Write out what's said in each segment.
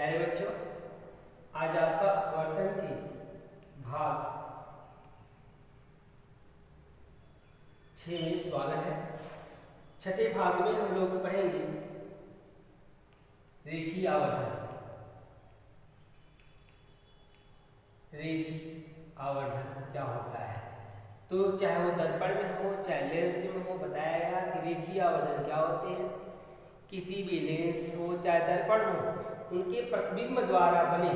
प्यारे बच्चों, आज आपका अपवर्तन के भाग 6 में स्वागत है। छठे भाग में हम लोग पढ़ेंगे रेखीय आवर्धन। रेखीय आवर्धन क्या होता है? तो चाहे वो दर्पण में हो चाहे लेंस में हो, बताया गया कि रेखीय आवर्धन क्या होते हैं। किसी भी लेंस हो चाहे दर्पण हो, उनके प्रतिबिंब द्वारा बने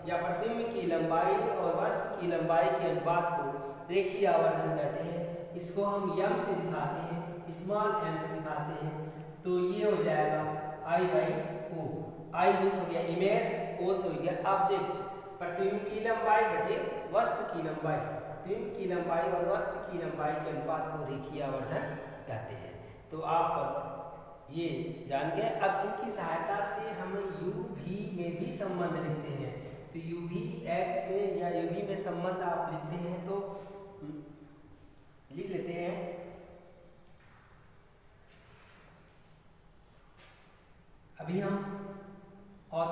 या प्रतिबिंब की लंबाई और वस्तु की लंबाई के अनुपात को रेखीय आवर्धन कहते हैं। इसको हम यम से दिखाते हैं, स्मॉल एम से दिखाते हैं। तो ये हो जाएगा आई बाई ओ। आई मीन्स हो गया इमेज, ओ से हो गया ऑब्जेक्ट। प्रतिबिंब की लंबाई बटे वस्तु की लंबाई, प्रतिबिंब की लंबाई और वस्तु की लंबाई के अनुपात को रेखीय आवर्धन कहते हैं। तो आप ये जान गए। अब इनकी सहायता से हम UV में भी संबंध लिखते हैं। तो UV एक्ट में या UV में संबंध आप लिखते हैं तो लिख लेते हैं। अभी हम और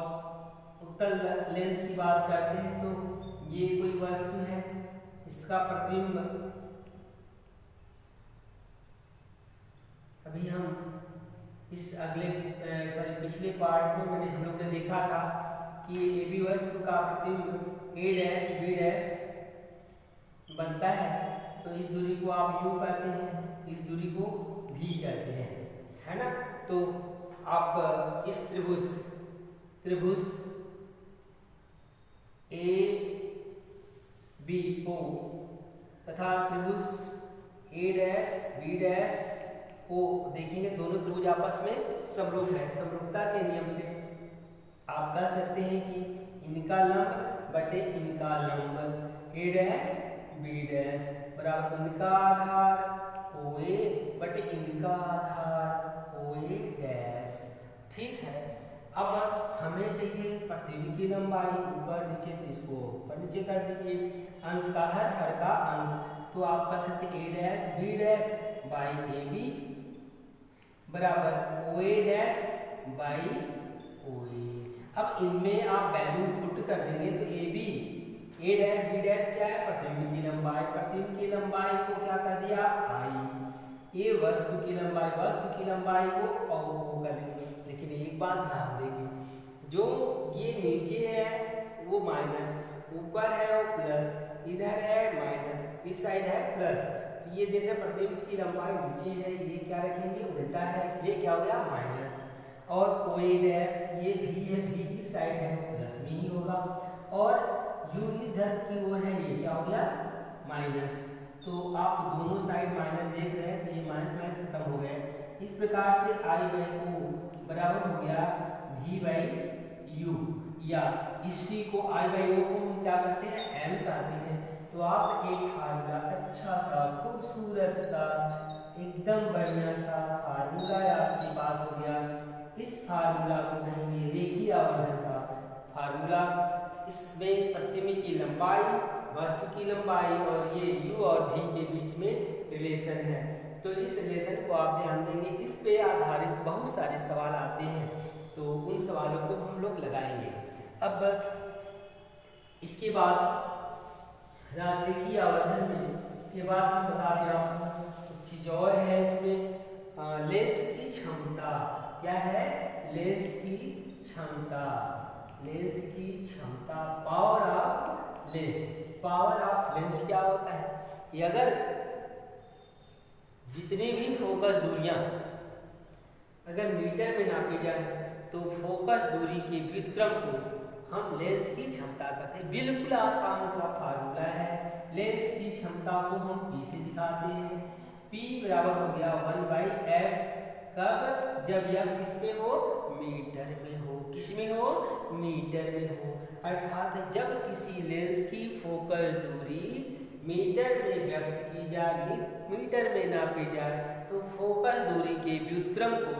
उत्तल लेंस की बात करते हैं। तो ये कोई वस्तु है, इसका प्रतिबिंब अभी हम इस पिछले पार्ट में हम लोग ने देखा था कि AB वस्तु का प्रतिबिंब A डैश B डैश बनता है। तो इस दूरी को आप U कहते हैं, इस दूरी को V कहते हैं, है ना। तो आप इस त्रिभुज ABO तथा त्रिभुज A डैश B डैश को देखेंगे, दोनों त्रिभुज आपस में समरूप है। समरूपता के नियम से आप कह सकते हैं कि इनका लंब बटे इनका लंब A डैश B डैश बराबर इनका आधार OA बटे इनका आधार OA डैश। ठीक है। अब हमें चाहिए प्रतिबिंब की लंबाई ऊपर नीचे, तो इसको ऊपर नीचे कर दीजिए। अंश का हर का अंश, तो आप कह सकते A dash B dash by AB बराबर OA डैश बाई OA। अब इनमें आप वैल्यू पुट कर देंगे तो A डैश B डैश क्या है? प्रतिबिंब की लंबाई। प्रतिबिंब की लंबाई को क्या कर दिया? I। ये वस्तु की लंबाई को O कर देंगे। लेकिन एक बात ध्यान देंगे, जो ये नीचे है वो माइनस, ऊपर है वो प्लस, इधर है माइनस, इस साइड है प्लस। ये देख रहे प्रतिबिंब की लंबाई नीचे है, ये क्या रखेंगे? उल्टा है, इसलिए क्या हो गया? माइनस। और OA डैश ये भी है, भी की साइड है प्लस में ही होगा। और U इधर की ओर है, ये क्या हो गया? माइनस। तो आप दोनों साइड माइनस देख रहे हैं, तो ये माइनस माइनस खत्म हो गए। इस प्रकार से I बाई O बराबर हो गया V बाई U, या इसी को I बाई O को हम क्या कहते हैं? M कहते हैं। तो आप एक फार्मूला अच्छा सा खूबसूरत सा एकदम बढ़िया सा फार्मूला आपके पास हो गया। इस फार्मूला को कहेंगे रेखीय आवर्धन का फार्मूला। इसमें प्रतिबिंब की लंबाई, वस्तु की लंबाई और ये U और V के बीच में रिलेशन है। तो इस रिलेशन को आप ध्यान देंगे। इस पे आधारित बहुत सारे सवाल आते हैं, तो उन सवालों को हम लोग लगाएंगे। अब इसके बाद रेखीय आवर्धन में के बाद हम बता दें आपको कुछ चीज और है इसमें। लेंस की क्षमता क्या है? लेंस की क्षमता, लेंस की क्षमता, power of lens. Power of lens क्या होता है? कि अगर जितनी भी फोकस दूरियां अगर मीटर में नापी जाए तो फोकस दूरी के व्युत्क्रम को हम लेंस की क्षमता कहते हैं। बिल्कुल आसान सा फार्मूला है। लेंस की क्षमता को हम P से दिखाते हैं। P बराबर हो गया 1/f। कब? जब यह किस में हो? मीटर में हो। किस में हो? मीटर में हो। अर्थात जब किसी लेंस की फोकस दूरी मीटर में व्यक्त की जाए, मीटर में नापी जाए, तो फोकस दूरी के व्युत्क्रम को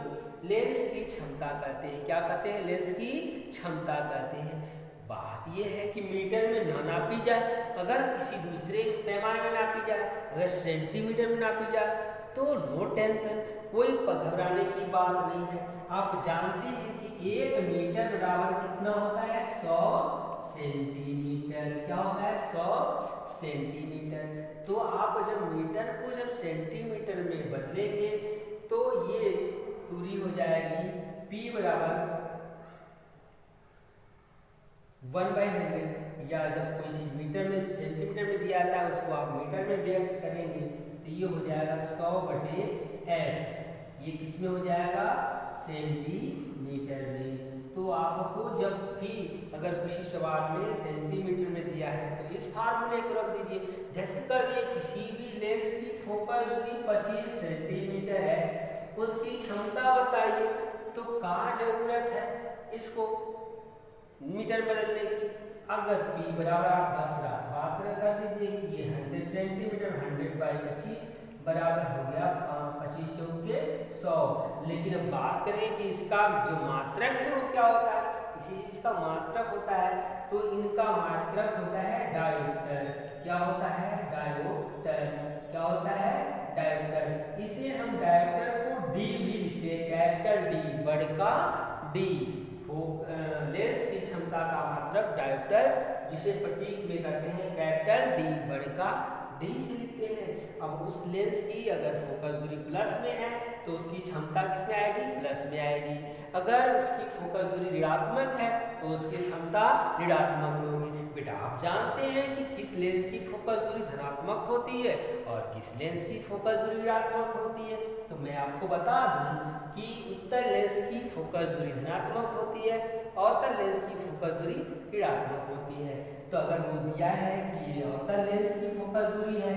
लेंस की क्षमता कहते हैं। क्या कहते हैं? लेंस की क्षमता कहते हैं। बात यह है कि मीटर में ना नापी जाए, अगर किसी दूसरे पैमाने में नापी जाए, अगर सेंटीमीटर में नापी जाए, तो नो टेंशन, कोई घबराने की बात नहीं है। आप जानते हैं कि 1 मीटर बराबर कितना होता है? 100 सेंटीमीटर। क्या होता है? 100 सेंटीमीटर। तो आप जब मीटर को जब सेंटीमीटर में बदलेंगे तो ये दूरी हो जाएगी P बराबर 1/100, या जब कोई चीज मीटर में सेंटीमीटर में दिया जाता है उसको आप मीटर में व्यक्त करेंगे तो ये हो जाएगा 100/f। ये किस में हो जाएगा? सेंटीमीटर में। तो आपको जब भी अगर किसी सवाल में सेंटीमीटर में दिया है तो इस फार्मूले को रख दीजिए। जैसे कर दिए किसी भी लेंस की फोकस दूरी 25 सेंटीमीटर है, उसकी क्षमता बताइए, तो कहाँ जरूरत है इसको मीटर बदलने की? अगर P बराबर आप बात कर दीजिए कि ये 100 सेंटीमीटर 100/25 बराबर हो गया 25 चौके 100। लेकिन अब बात करें कि इसका जो मात्रक है वो क्या होता है? किसी चीज का मात्रक होता है तो इनका मात्रक होता है डायोप्टर। क्या होता है? डायोप्टर। क्या होता है? डायोप्टर। इसे हम डायोप्टर को D भी लिखते हैं, कैपिटल D, बड़का D। लेंस की क्षमता का मात्रक डायोप्टर, जिसे प्रतीक में करते हैं कैपिटल D, बड़का D से लिखते हैं। अब उस लेंस की अगर फोकस दूरी प्लस में है तो उसकी क्षमता किस में आएगी? प्लस में आएगी। अगर उसकी फोकस दूरी ऋणात्मक है तो उसकी क्षमता ऋणात्मक में होगी। बेटा आप जानते हैं कि किस लेंस की फोकस दूरी धनात्मक होती है और किस लेंस की फोकस दूरी ऋणात्मक होती है? तो मैं आपको बता दूं कि उत्तल लेंस की फोकस दूरी धनात्मक होती है, अवतल लेंस की फोकस दूरी ऋणात्मक होती है। तो अगर वो दिया है कि ये अवतल लेंस की फोकस दूरी है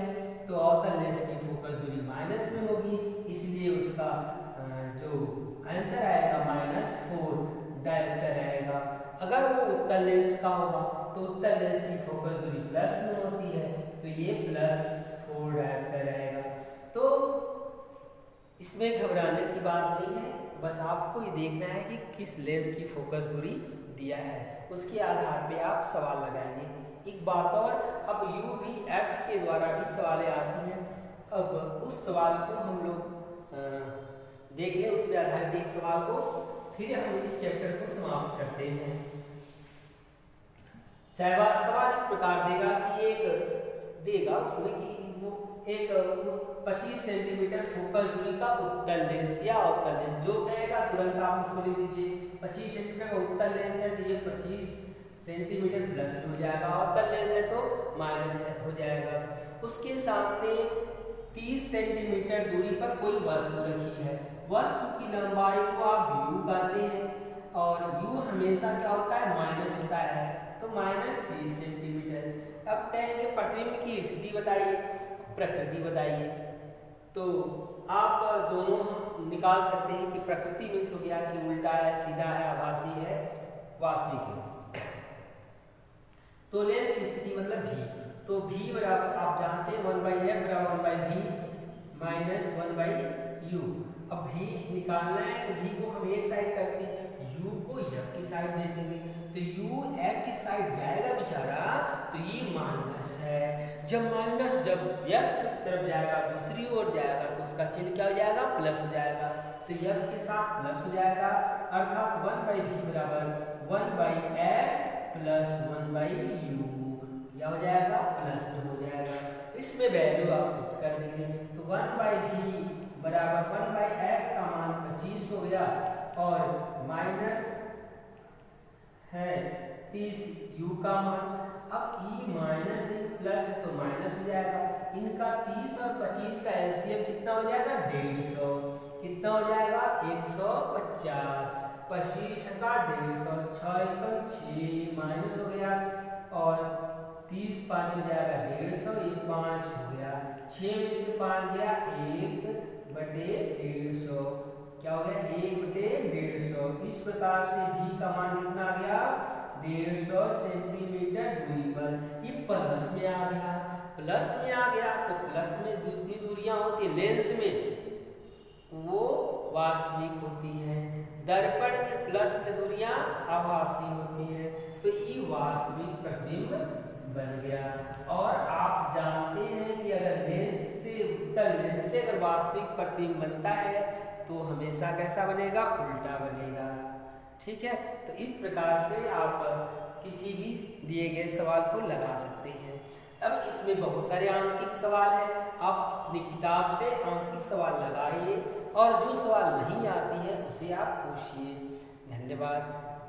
तो अवतल लेंस की फोकस दूरी माइनस में होगी, इसलिए उसका जो आंसर आएगा -4 डायोप्टर आएगा। अगर वो उत्तल लेंस का होगा तो उत्तल लेंस की फोकस दूरी प्लस में होती है तो ये +4 डायोप्टर आएगा। तो इसमें घबराने की बात नहीं है, बस आपको ये देखना है कि किस लेंस की फोकस दूरी दिया है, उसके आधार पे आप सवाल लगाएंगे। एक बात और, अब U भी F के द्वारा भी सवालें आती हैं। अब उस सवाल को हम लोग देख लें, उसके आधारित एक सवाल को, फिर हम इस चैप्टर को समाप्त करते हैं। सवाल इस प्रकार देगा कि उसमें कि वो एक 25 सेंटीमीटर फोकल दूरी का उत्तल लेंस या अवतल लेंस, जो कहेगा तुरंत आप उसको लिख दीजिए। 25 सेंटीमीटर का उत्तल लेंस है तो ये 25 सेंटीमीटर प्लस हो जाएगा, अवतल लेंस है तो माइनस हो जाएगा। उसके सामने 30 सेंटीमीटर दूरी पर कोई वस्तु रखी है। वस्तु की लंबाई को आप u कहते हैं और u हमेशा क्या होता है? माइनस होता है, तो -30 सेंटीमीटर। अब कहेंगे प्रतिबिंब की स्थिति बताइए, प्रकृति बताइए। तो आप दोनों निकाल सकते हैं कि प्रकृति मीन्स हो गया कि उल्टा है, सीधा है, आभासी है, वास्तविक है। तो लेंस की स्थिति मतलब v, तो v बराबर आप जानते हैं 1/f बराबर 1/v -1/u। अब v निकालना है तो v को हम एक साइड करते हैं, u को f की साइड दे देंगे, तो u f की साइड जाएगा बेचारा तो ये माइनस है। जब f की तरफ जाएगा, दूसरी ओर जाएगा तो उसका चिन्ह क्या हो जाएगा? प्लस हो जाएगा, तो f के साथ प्लस हो जाएगा, अर्थात 1/v बराबर 1/f प्लस 1/u, क्या हो जाएगा? प्लस में हो जाएगा। इसमें वैल्यू आप पुट कर देंगे, तो 1/v बराबर 1/f का मान 25 हो गया और माइनस है 30 u का मान। अब e माइनस प्लस तो माइनस हो जाएगा, इनका 30 और 25 का एलसीएम कितना हो जाएगा? 150। कितना हो जाएगा? 150। 25 का 150, 6 माइनस हो गया और 30 5 हो जाएगा 150, 1 5 हो गया, 6 में से 5 गया 1/150, क्या हो गया? 1/150। इस प्रकार से v का मान कितना आ गया? 150 सेंटीमीटर दूरी पर। ये प्लस में आ गया, प्लस में आ गया तो प्लस में जितनी दूरियां होती है लेंस में वो वास्तविक होती हैं, दर्पण के प्लस में दूरियां आभासी होती हैं, तो ये वास्तविक प्रतिबिंब बन गया। और आप जानते हैं कि अगर लेंस से उत्तल लेंस से अगर वास्तविक प्रतिबिंब बनता है तो हमेशा कैसा बनेगा? उल्टा बनेगा। ठीक है, तो इस प्रकार से आप किसी भी दिए गए सवाल को लगा सकते हैं। अब इसमें बहुत सारे आंकिक सवाल हैं, आप अपनी किताब से आंकिक सवाल लगाइए और जो सवाल नहीं आती है उसे आप पूछिए। धन्यवाद।